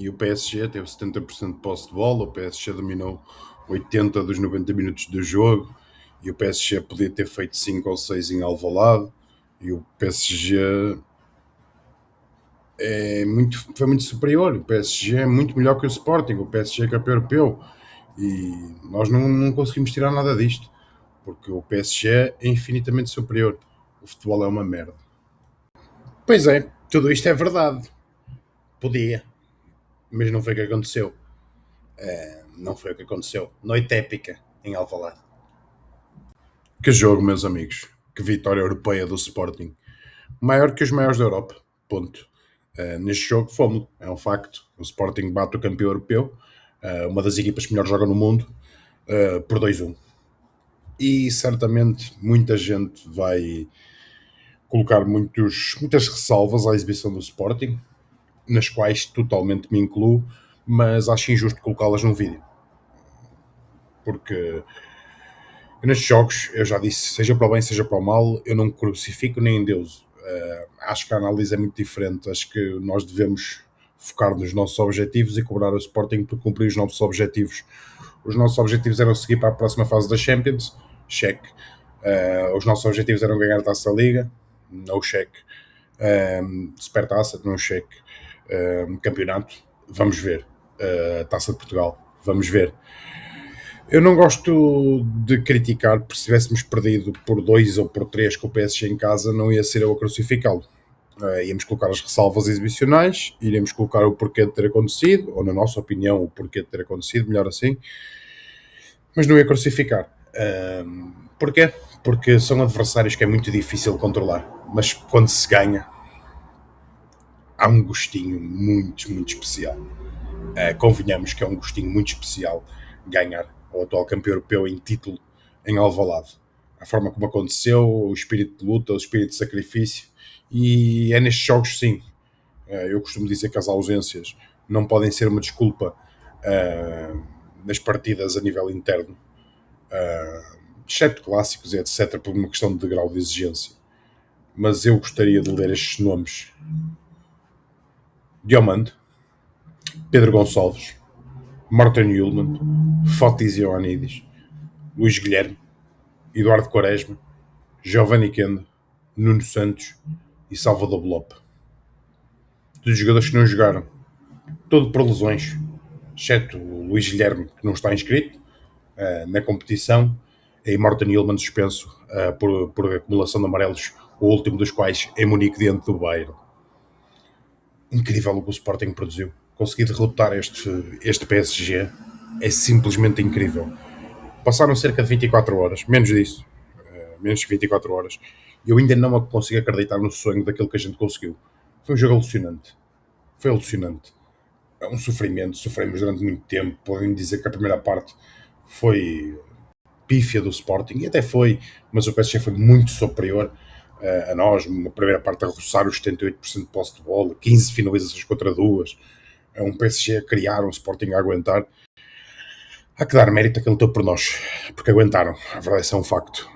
E o PSG teve 70% de posse de bola, o PSG dominou 80 dos 90 minutos do jogo, e o PSG podia ter feito 5 ou 6 em Alvalade, e o PSG foi muito superior. O PSG é muito melhor que o Sporting, o PSG é campeão europeu, e nós não conseguimos tirar nada disto, porque o PSG é infinitamente superior. O futebol é uma merda. Pois é, tudo isto é verdade. Podia, mas não foi o que aconteceu. Não foi o que aconteceu. Noite épica em Alvalade. Que jogo, meus amigos. Que vitória europeia do Sporting. Maior que os maiores da Europa. Ponto. Neste jogo fomos. É um facto. O Sporting bate o campeão europeu. Uma das equipas que melhor joga no mundo. Por 2-1. E certamente muita gente vai colocar muitas ressalvas à exibição do Sporting, nas quais totalmente me incluo, mas acho injusto colocá-las num vídeo. Porque nestes jogos, eu já disse, seja para o bem, seja para o mal, eu não crucifico nem endeuso. Acho que a análise é muito diferente. Acho que nós devemos focar nos nossos objetivos e cobrar o Sporting por cumprir os nossos objetivos. Os nossos objetivos eram seguir para a próxima fase da Champions, cheque. Os nossos objetivos eram ganhar a Taça da Liga, no cheque. Supertaça, no cheque. Campeonato, vamos ver. Taça de Portugal, vamos ver. Eu não gosto de criticar, porque se tivéssemos perdido por 2 ou por 3 com o PSG em casa, não ia ser eu a crucificá-lo. Íamos colocar as ressalvas exibicionais, iríamos colocar o porquê de ter acontecido, ou na nossa opinião, o porquê de ter acontecido, melhor assim, mas não ia crucificar. Porquê? Porque são adversários que é muito difícil controlar, mas quando se ganha, há um gostinho muito, muito especial. Convenhamos que é um gostinho muito especial ganhar ao atual campeão europeu em título em Alvalade. A forma como aconteceu, o espírito de luta, o espírito de sacrifício, e é nestes jogos, sim. Eu costumo dizer que as ausências não podem ser uma desculpa nas partidas a nível interno, exceto clássicos e etc., por uma questão de grau de exigência. Mas eu gostaria de ler estes nomes: Diomande, Pedro Gonçalves, Martin Ullmann, Fotis Ioannidis, Luís Guilherme, Eduardo Quaresma, Giovanni Kenda, Nuno Santos e Salvador Blope. Dos jogadores que não jogaram, todo por lesões, exceto o Luís Guilherme, que não está inscrito na competição, e Martin Ullmann suspenso por acumulação de amarelos, o último dos quais em Munique diante do Bayern. Incrível o que o Sporting produziu. Conseguir derrotar este PSG é simplesmente incrível. Passaram cerca de 24 horas, menos disso, menos de 24 horas, e eu ainda não consigo acreditar no sonho daquilo que a gente conseguiu. Foi um jogo alucinante. Foi alucinante. É um sofrimento, sofremos durante muito tempo. Podem dizer que a primeira parte foi pífia do Sporting, e até foi, mas o PSG foi muito superior a nós. Uma primeira parte a roçar os 78% de posse de bola, 15 finalizações contra duas. É um PSG a criar, um Sporting a aguentar. Há que dar mérito a quem lutou por nós, porque aguentaram. A verdade é um facto.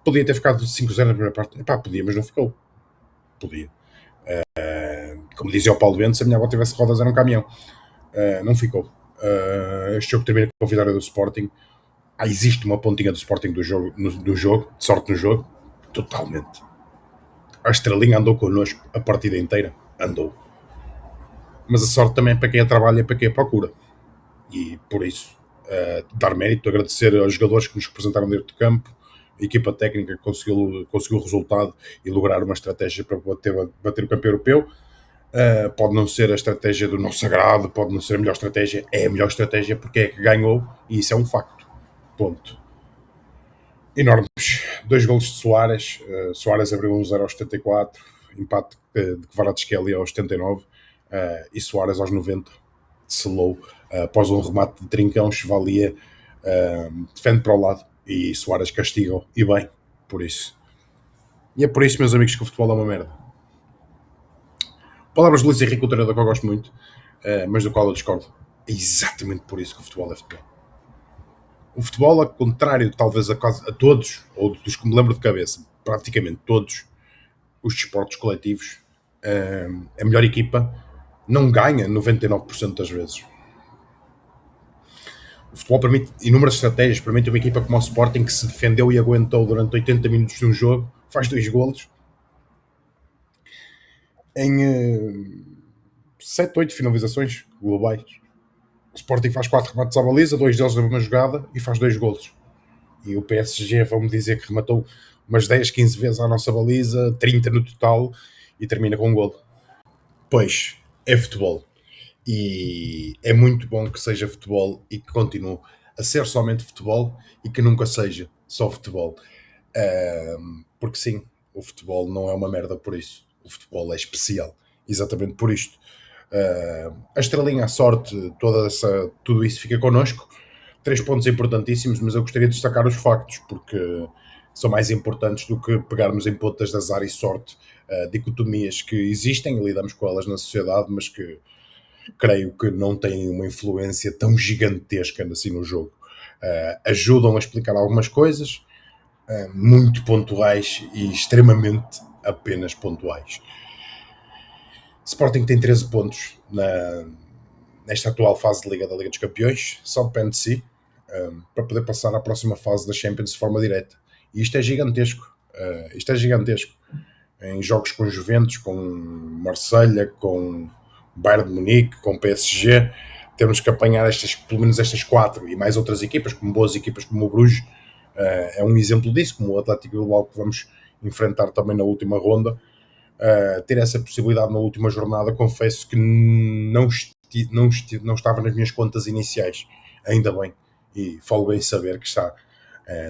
Podia ter ficado 5-0 na primeira parte. Epá, podia, mas não ficou. Podia. Como dizia o Paulo Bento, se a minha avó tivesse rodas era um caminhão. Não ficou. Este jogo termina com a vitória do Sporting. Existe uma pontinha do Sporting do jogo, de sorte no jogo. Totalmente. A estrelinha andou connosco a partida inteira. Andou. Mas a sorte também é para quem a trabalha e para quem a procura. E por isso, dar mérito, agradecer aos jogadores que nos representaram dentro do campo, a equipa técnica que conseguiu o resultado e lograr uma estratégia para bater o campeão europeu. Pode não ser a estratégia do nosso sagrado, pode não ser a melhor estratégia, é a melhor estratégia porque é que ganhou, e isso é um facto. Ponto. Enormes. 2 golos de Soares. Soares abriu 1-0 aos 74, empate de Kvaratskhelia aos 79, e Soares aos 90 selou após um remate de Trincão. Chevalier defende para o lado e Soares castigam, e bem, por isso. E é por isso, meus amigos, que o futebol é uma merda. Palavras de Luís Henrique, o treinador que eu gosto muito, mas do qual eu discordo. É exatamente por isso que o futebol é futebol. O futebol, ao contrário, talvez a todos, ou dos que me lembro de cabeça, praticamente todos os desportos coletivos, a melhor equipa não ganha 99% das vezes. O futebol permite inúmeras estratégias, permite uma equipa como o Sporting que se defendeu e aguentou durante 80 minutos de um jogo, faz 2 golos em 7, 8 finalizações globais. O Sporting faz 4 remates à baliza, 2 deles na mesma jogada e faz 2 golos. E o PSG, vamos dizer que rematou umas 10, 15 vezes à nossa baliza, 30 no total e termina com um golo. Pois, é futebol. E é muito bom que seja futebol e que continue a ser somente futebol e que nunca seja só futebol. Porque sim, o futebol não é uma merda por isso. O futebol é especial, exatamente por isto. A estrelinha, a sorte, tudo isso fica connosco. 3 pontos importantíssimos, mas eu gostaria de destacar os factos, porque são mais importantes do que pegarmos em pontas de azar e sorte, dicotomias que existem e lidamos com elas na sociedade, mas que creio que não têm uma influência tão gigantesca assim no jogo. Ajudam a explicar algumas coisas, muito pontuais e extremamente apenas pontuais. Sporting tem 13 pontos nesta atual fase de Liga da Liga dos Campeões, só depende de si, para poder passar à próxima fase da Champions de forma direta. E isto é gigantesco. Isto é gigantesco. Em jogos com Juventus, com Marselha, com Bayern de Munique, com PSG, temos que apanhar pelo menos estas 4 e mais outras equipas, como boas equipas como o Bruges, é um exemplo disso, como o Atlético Bilbao que vamos enfrentar também na última ronda. Ter essa possibilidade na última jornada, confesso que não estava nas minhas contas iniciais, ainda bem, e falo bem saber que está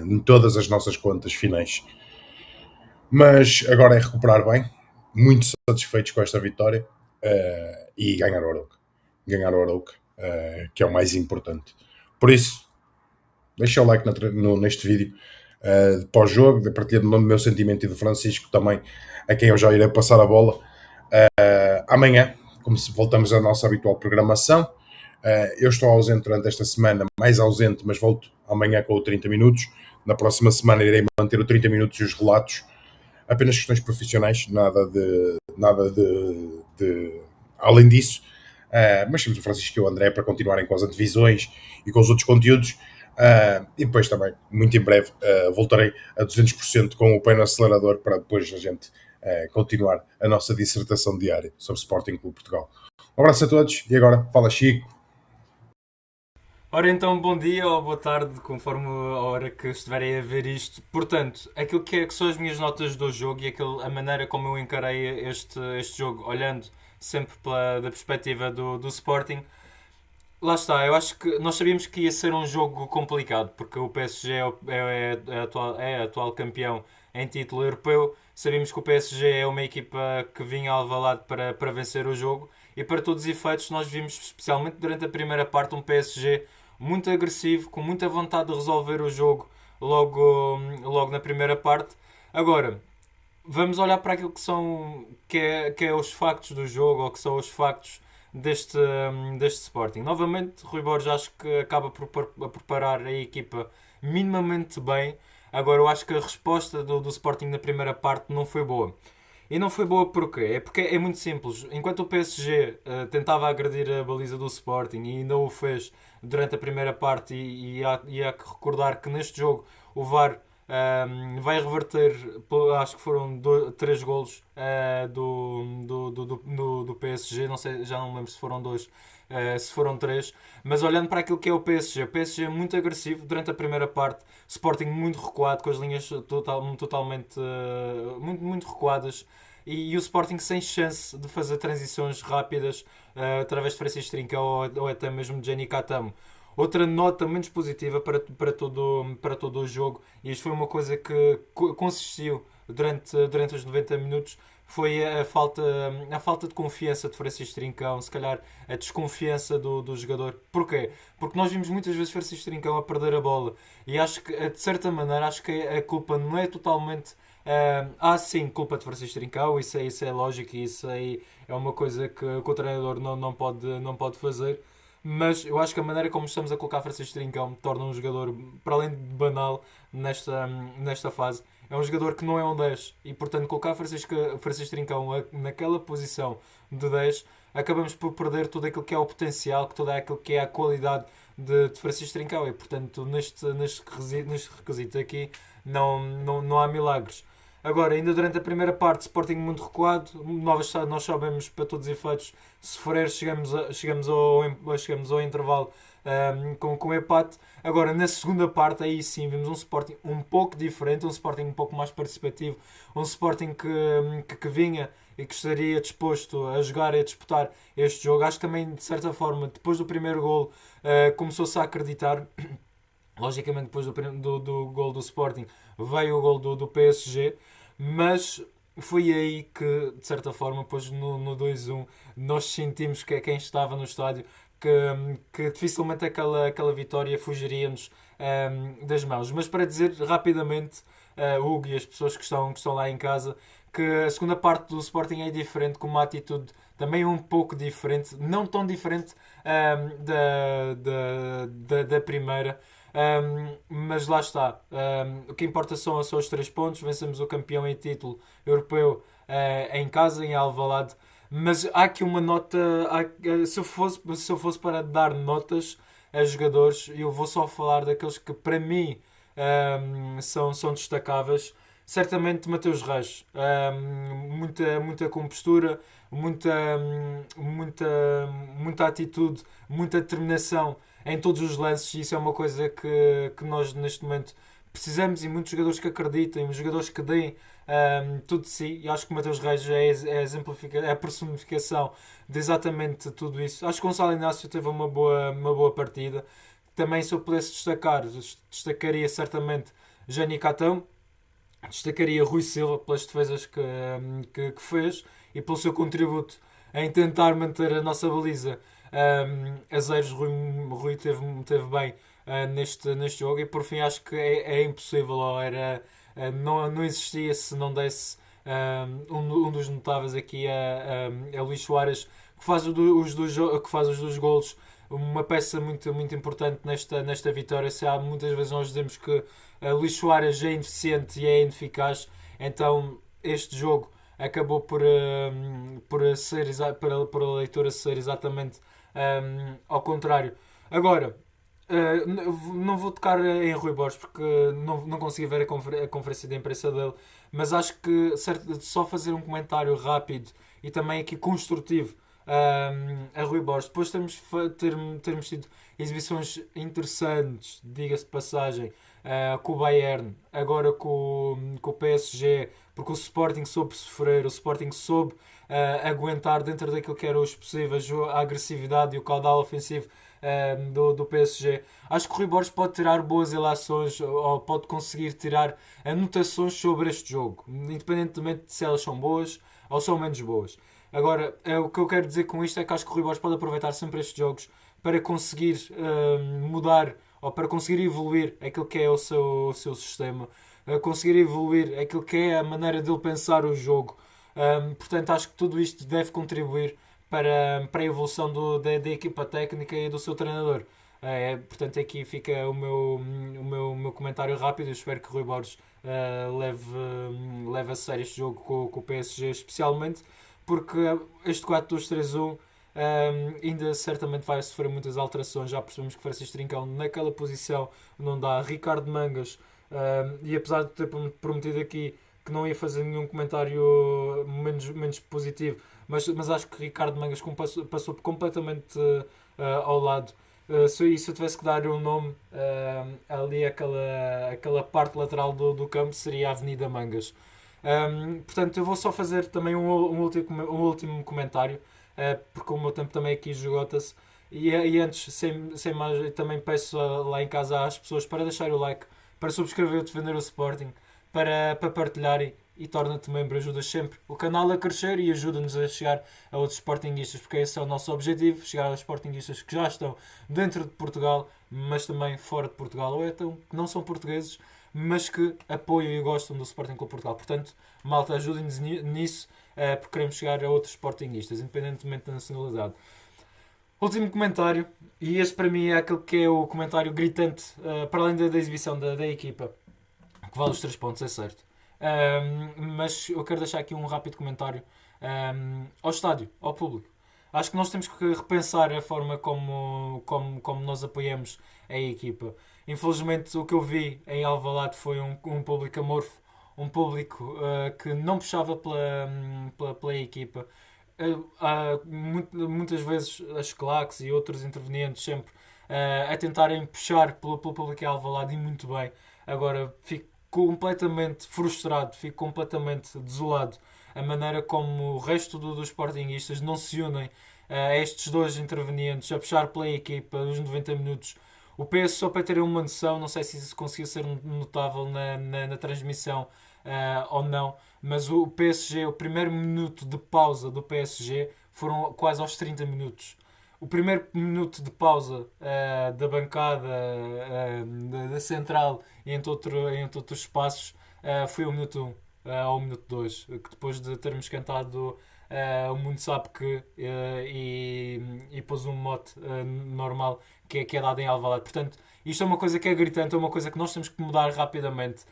em todas as nossas contas finais. Mas agora é recuperar bem, muito satisfeitos com esta vitória e ganhar o Arouca. Ganhar o Arouca, que é o mais importante. Por isso, deixa o like neste vídeo pós-jogo, de partilha do meu sentimento e do Francisco também, a quem eu já irei passar a bola. Amanhã, como se voltamos à nossa habitual programação, eu estou ausente durante esta semana, mais ausente, mas volto amanhã com o 30 minutos. Na próxima semana irei manter o 30 minutos e os relatos, apenas questões profissionais, nada de além disso. Mas temos o Francisco e o André para continuarem com as antevisões e com os outros conteúdos. E depois também, muito em breve, voltarei a 200% com o pé no acelerador para depois a gente continuar a nossa dissertação diária sobre Sporting Clube Portugal. Um abraço a todos e agora fala Chico. Ora então, bom dia ou boa tarde, conforme a hora que estiverem a ver isto. Portanto, aquilo que são as minhas notas do jogo e a maneira como eu encarei este jogo, olhando sempre da perspectiva do Sporting, lá está, eu acho que nós sabíamos que ia ser um jogo complicado, porque o PSG é atual campeão em título europeu. Sabíamos que o PSG é uma equipa que vinha ao Alvalade para vencer o jogo e para todos os efeitos nós vimos, especialmente durante a primeira parte, um PSG muito agressivo, com muita vontade de resolver o jogo logo na primeira parte. Agora, vamos olhar para aquilo que é os factos do jogo, ou que são os factos deste Sporting. Novamente, Rui Borges acho que acaba por preparar a equipa minimamente bem. Agora, eu acho que a resposta do Sporting na primeira parte não foi boa. E não foi boa porquê? É porque é muito simples. Enquanto o PSG tentava agredir a baliza do Sporting e ainda o fez durante a primeira parte, e há que recordar que neste jogo o VAR vai reverter, acho que foram 3 golos do PSG, não sei, já não me lembro se foram 2, se foram 3, mas olhando para aquilo que é o PSG é muito agressivo durante a primeira parte, Sporting muito recuado, com as linhas totalmente muito recuadas, e o Sporting sem chance de fazer transições rápidas através de Francisco Trincão ou até mesmo de Jenny Catamo. Outra nota menos positiva para todo o jogo, e isto foi uma coisa que consistiu durante os 90 minutos, foi a falta de confiança de Francisco Trincão, se calhar a desconfiança do jogador. Porquê? Porque nós vimos muitas vezes Francisco Trincão a perder a bola, e acho que, de certa maneira, acho que a culpa não é totalmente. Sim, culpa de Francisco Trincão, isso é lógico, e isso aí é uma coisa que o treinador não pode fazer, mas eu acho que a maneira como estamos a colocar Francisco Trincão torna um jogador, para além de banal, nesta fase. é um jogador que não é um 10 e portanto colocar Francisco Trincão naquela posição de 10, acabamos por perder todo aquilo que é o potencial, todo aquilo que é a qualidade de Francisco Trincão e portanto neste requisito aqui não há milagres. Agora, ainda durante a primeira parte, Sporting muito recuado, nós sabemos para todos os efeitos, se for chegamos ao intervalo com empate. Agora, na segunda parte, aí sim, vimos um Sporting um pouco diferente, um Sporting um pouco mais participativo, um Sporting que vinha e que estaria disposto a jogar e a disputar este jogo. Acho que também, de certa forma, depois do primeiro gol, começou-se a acreditar. Logicamente, depois do gol do Sporting, veio o gol do PSG, mas foi aí que, de certa forma, depois no 2-1, nós sentimos que quem estava no estádio que dificilmente aquela vitória fugiria-nos das mãos. Mas para dizer rapidamente, Hugo e as pessoas que estão lá em casa, que a segunda parte do Sporting é diferente, com uma atitude também um pouco diferente, não tão diferente da primeira. Mas lá está. O que importa são os 3 pontos. Vencemos o campeão em título europeu em casa, em Alvalade. Mas há aqui uma nota. Se eu fosse para dar notas a jogadores, eu vou só falar daqueles que para mim são destacáveis. Certamente Mateus Reis, muita compostura, muita atitude, muita determinação em todos os lances, e isso é uma coisa que nós neste momento precisamos, e muitos jogadores que acreditem, jogadores que deem tudo de si, e acho que o Mateus Reis é a personificação de exatamente tudo isso. Acho que o Gonçalo Inácio teve uma boa partida. Também, se eu pudesse destacaria certamente Jani Catão, destacaria Rui Silva pelas defesas que fez e pelo seu contributo em tentar manter a nossa baliza a zeros. Rui teve bem neste jogo, e por fim acho que é impossível, ou era, não existia se não desse um dos notáveis aqui a Luís Soares, que faz os dois golos, uma peça muito importante nesta vitória. Se há muitas vezes nós dizemos que Luís Soares é ineficiente e é ineficaz, então este jogo acabou por a leitura ser exatamente ao contrário. Agora, não vou tocar em Rui Borges porque não consegui ver a conferência de imprensa dele, mas acho que só fazer um comentário rápido e também aqui construtivo a Rui Borges. Depois termos tido exibições interessantes, diga-se de passagem, com o Bayern, agora com o PSG, porque o Sporting soube sofrer, o Sporting soube aguentar dentro daquilo que eram os possíveis, a agressividade e o caudal ofensivo do PSG. Acho que o Rui Borges pode tirar boas ilações, ou pode conseguir tirar anotações sobre este jogo, independentemente de se elas são boas ou são menos boas. Agora, o que eu quero dizer com isto é que acho que o Rui Borges pode aproveitar sempre estes jogos para conseguir mudar, ou para conseguir evoluir aquilo que é o seu sistema, conseguir evoluir aquilo que é a maneira dele pensar o jogo. Portanto, acho que tudo isto deve contribuir para a evolução da equipa técnica e do seu treinador. Portanto, aqui fica o meu comentário rápido. Eu espero que o Rui Borges leve a sério este jogo com o PSG, especialmente porque este 4-2-3-1 ainda certamente vai sofrer muitas alterações. Já percebemos que Francisco Trincão naquela posição não dá. Ricardo Mangas, e apesar de ter prometido aqui que não ia fazer nenhum comentário menos positivo, mas acho que Ricardo Mangas passou completamente ao lado. Se eu tivesse que dar um nome ali, aquela parte lateral do campo, seria a Avenida Mangas. Portanto, eu vou só fazer também um último comentário, porque o meu tempo também aqui esgota-se. E antes, sem mais, eu também peço lá em casa às pessoas para deixar o like, para subscrever o Defender o Sporting, para partilharem, e torna-te membro. Ajudas sempre o canal a crescer e ajuda-nos a chegar a outros sportinguistas, porque esse é o nosso objetivo: chegar aos sportinguistas que já estão dentro de Portugal, mas também fora de Portugal, ou então que não são portugueses, mas que apoiam e gostam do Sporting Clube Portugal. Portanto, malta, ajudem-nos nisso, porque queremos chegar a outros sportinguistas, independentemente da nacionalidade. Último comentário, e este para mim é aquele que é o comentário gritante, para além da exibição da equipa, que vale os 3 pontos, é certo. Mas eu quero deixar aqui um rápido comentário ao estádio, ao público. Acho que nós temos que repensar a forma como nós apoiamos a equipa. Infelizmente, o que eu vi em Alvalade foi um público amorfo, um público que não puxava pela equipa. Muitas vezes as claques e outros intervenientes sempre a tentarem puxar pelo público em Alvalade e muito bem. Agora fico completamente frustrado, fico completamente desolado a maneira como o resto dos sportinguistas não se unem a estes dois intervenientes a puxar pela equipa nos 90 minutos. O PS, só para terem uma noção, não sei se isso conseguia ser notável na transmissão ou não, mas o PSG, o primeiro minuto de pausa do PSG foram quase aos 30 minutos. O primeiro minuto de pausa da bancada da central e entre outros espaços foi o minuto 1 ao minuto 2, que depois de termos cantado o mundo sabe que e pôs um mote normal que é dado em Alvalade. Portanto, isto é uma coisa que é gritante, é uma coisa que nós temos que mudar rapidamente,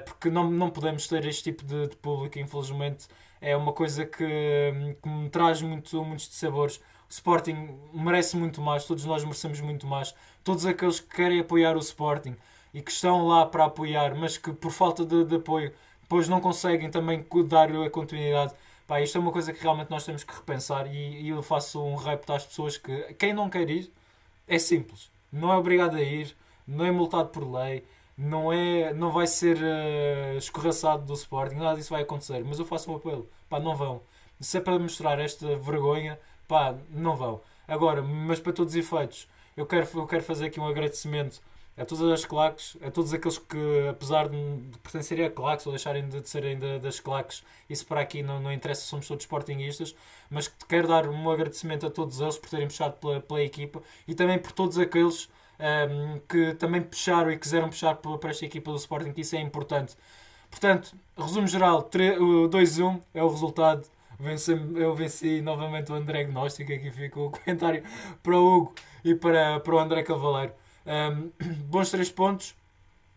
porque não podemos ter este tipo de público, infelizmente. É uma coisa que me traz muitos dissabores. O Sporting merece muito mais, todos nós merecemos muito mais. Todos aqueles que querem apoiar o Sporting e que estão lá para apoiar, mas que por falta de apoio depois não conseguem também dar a continuidade. Pá, isto é uma coisa que realmente nós temos que repensar e eu faço um repto às pessoas que quem não quer ir é simples, não é obrigado a ir, não é multado por lei, não vai ser escorraçado do Sporting, nada disso vai acontecer, mas eu faço um apelo, pá, não vão. Se é para mostrar esta vergonha, pá, não vão. Agora, mas para todos os efeitos, eu quero fazer aqui um agradecimento a todas as claques, a todos aqueles que, apesar de pertencerem a claques ou deixarem de serem das claques, isso para aqui não interessa, somos todos sportinguistas, mas quero dar um agradecimento a todos eles por terem puxado pela equipa e também por todos aqueles que também puxaram e quiseram puxar para esta equipa do Sporting, que isso é importante. Portanto, resumo geral, 2-1 é o resultado. Eu venci novamente o André Gnóstico. Aqui fica o comentário para o Hugo e para o André Cavaleiro. Bons 3 pontos.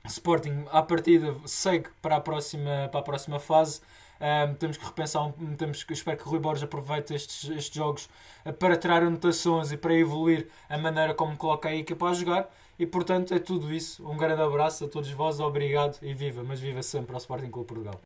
Sporting à partida segue para a próxima fase. Temos que repensar, espero que o Rui Borges aproveite estes jogos para tirar anotações e para evoluir a maneira como coloca a equipa a jogar. E portanto é tudo isso. Um grande abraço a todos vós, obrigado e viva, mas viva sempre ao Sporting Clube Portugal.